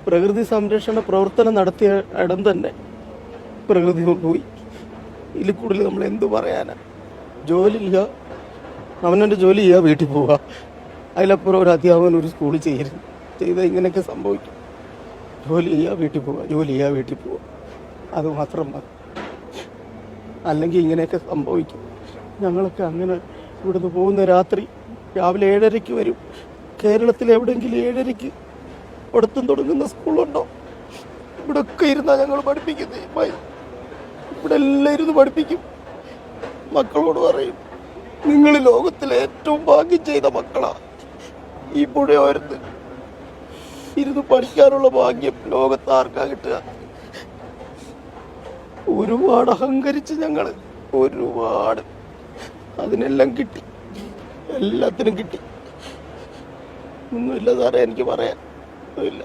പ്രകൃതി സംരക്ഷണ പ്രവർത്തനം നടത്തിയ ഇടം തന്നെ പ്രകൃതി പോയി. ഇതിൽ കൂടുതൽ നമ്മൾ എന്തു പറയാനാ? ജോലിയില്ല, അവനവൻ്റെ ജോലി ചെയ്യുക, വീട്ടിൽ പോവുക. അതിലപ്പുറം ഒരു അധ്യാപകൻ ഒരു സ്കൂളിൽ ചെയ്താൽ ഇങ്ങനെയൊക്കെ സംഭവിക്കും. ജോലി ചെയ്യുക, വീട്ടിൽ പോവുക, ജോലി ചെയ്യുക, വീട്ടിൽ പോവുക, അതുമാത്രം മതി. അല്ലെങ്കിൽ ഇങ്ങനെയൊക്കെ സംഭവിക്കും. ഞങ്ങളൊക്കെ അങ്ങനെ ഇവിടുന്ന് പോകുന്ന രാവിലെ 7:30 വരും. കേരളത്തിൽ എവിടെയെങ്കിലും 7:30 പഠിത്തം തുടങ്ങുന്ന സ്കൂളുണ്ടോ? ഇവിടെ ഒക്കെ ഇരുന്നാണ് ഞങ്ങൾ പഠിപ്പിക്കുന്നത്. ഇവിടെ എല്ലാം ഇരുന്ന് പഠിപ്പിക്കും. മക്കളോട് പറയും, നിങ്ങൾ ലോകത്തിലെ ഏറ്റവും ഭാഗ്യം ചെയ്ത മക്കളാ. ഈ പുഴയോരത്ത് ഇരുന്ന് പഠിക്കാനുള്ള ഭാഗ്യം ലോകത്ത് ആർക്കാ കിട്ടുക? ഒരുപാട് അഹങ്കരിച്ച് ഞങ്ങൾ, ഒരുപാട്. അതിനെല്ലാം കിട്ടി, എല്ലാത്തിനും കിട്ടി. ഒന്നുമില്ല സാറേ, എനിക്ക് പറയാൻ ഒന്നുമില്ല.